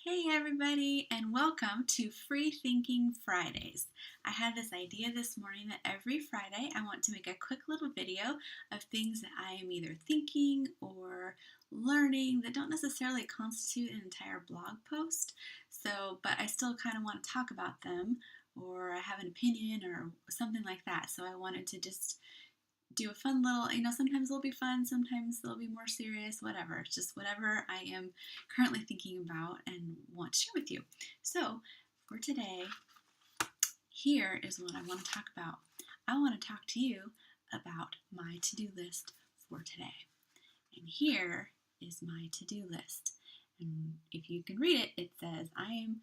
Hey everybody, and welcome to Free Thinking Fridays. I had this idea this morning that every Friday I want to make a quick little video of things that I am either thinking or learning that don't necessarily constitute an entire blog post. But I still kind of want to talk about them, or I have an opinion or something like that. So I wanted to just do a fun little, sometimes they'll be fun, sometimes they'll be more serious, whatever. It's just whatever I am currently thinking about and want to share with you. So for today, here is what I want to talk about. I want to talk to you about my to-do list for today. And here is my to-do list. And if you can read it, it says I am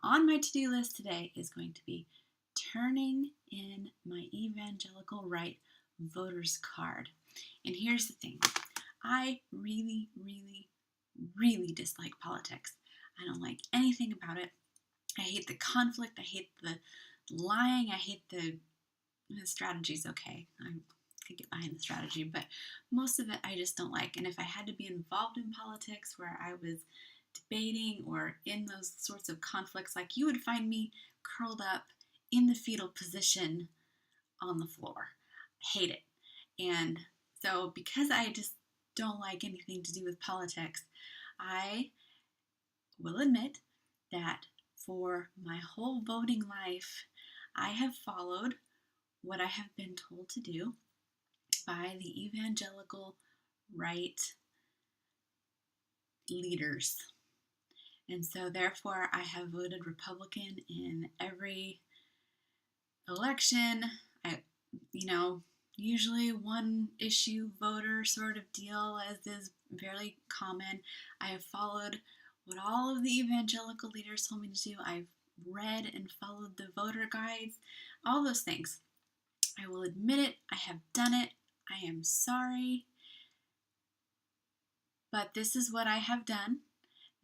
on my to-do list today is going to be turning in my evangelical right voter's card. And here's the thing. I really, really, really dislike politics. I don't like anything about it. I hate the conflict. I hate the lying. I hate the strategy's okay. I could get behind the strategy, but most of it I just don't like. And if I had to be involved in politics where I was debating or in those sorts of conflicts, like you would find me curled up in the fetal position on the floor. I hate it. And so because I just don't like anything to do with politics, I will admit that for my whole voting life, I have followed what I have been told to do by the evangelical right leaders. And so therefore I have voted Republican in every election. Usually one issue voter sort of deal, as is very common. I have followed what all of the evangelical leaders told me to do. I've read and followed the voter guides, all those things. I will admit it, I have done it. I am sorry. But this is what I have done.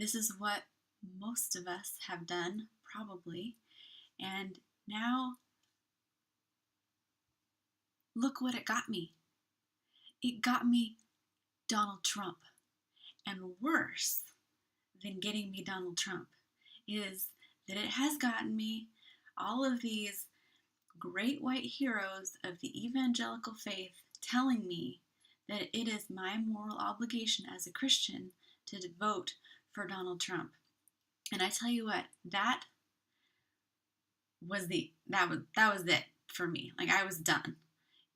This is what most of us have done, probably. And now, look what it got me. It got me Donald Trump. And worse than getting me Donald Trump is that it has gotten me all of these great white heroes of the evangelical faith telling me that it is my moral obligation as a Christian to vote for Donald Trump. And I tell you what, that was it for me. Like, I was done.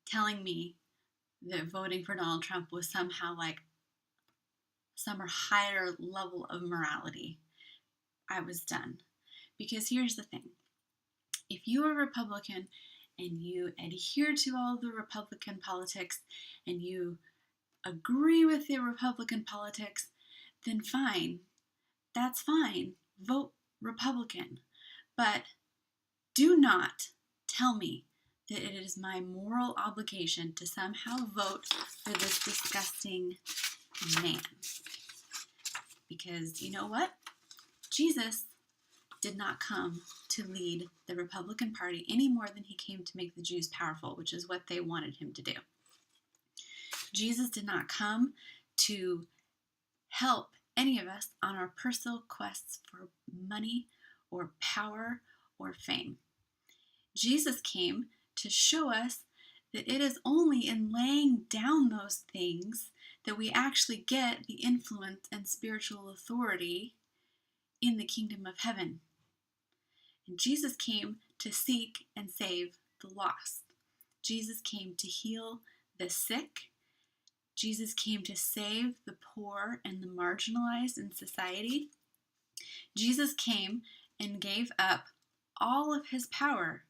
Telling me that voting for Donald Trump was somehow like some higher level of morality. I was done. Because here's the thing. If you are a Republican and you adhere to all the Republican politics and you agree with the Republican politics, then fine. That's fine. Vote Republican. But do not tell me that it is my moral obligation to somehow vote for this disgusting man. Because you know what? Jesus did not come to lead the Republican Party any more than he came to make the Jews powerful, which is what they wanted him to do. Jesus did not come to help any of us on our personal quests for money or power or fame. Jesus came to show us that it is only in laying down those things that we actually get the influence and spiritual authority in the kingdom of heaven. And Jesus came to seek and save the lost. Jesus came to heal the sick. Jesus came to save the poor and the marginalized in society. Jesus came and gave up all of his power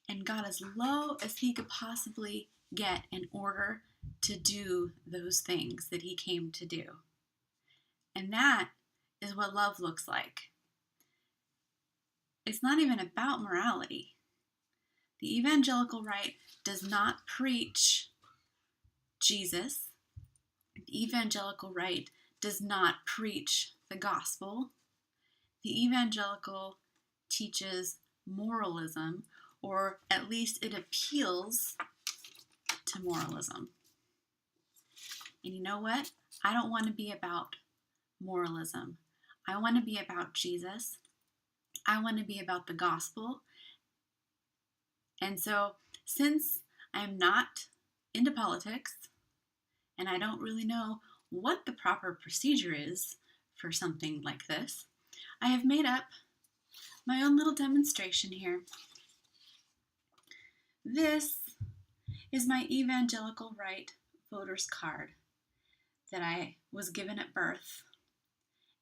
and got as low as he could possibly get in order to do those things that he came to do. And that is what love looks like. It's not even about morality. The evangelical right does not preach Jesus. The evangelical right does not preach the gospel. The evangelical teaches moralism, or at least it appeals to moralism. And you know what? I don't want to be about moralism. I want to be about Jesus. I want to be about the gospel. And so, since I'm not into politics and I don't really know what the proper procedure is for something like this, I have made up my own little demonstration here. This is my evangelical right voter's card that I was given at birth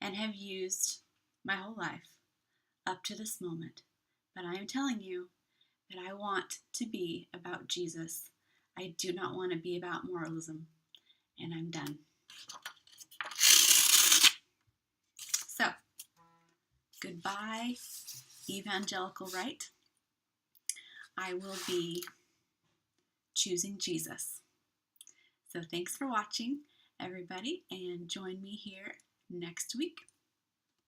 and have used my whole life up to this moment. But I am telling you that I want to be about Jesus. I do not want to be about moralism. And I'm done. So, goodbye, evangelical right. I will be choosing Jesus. So thanks for watching, everybody, and join me here next week.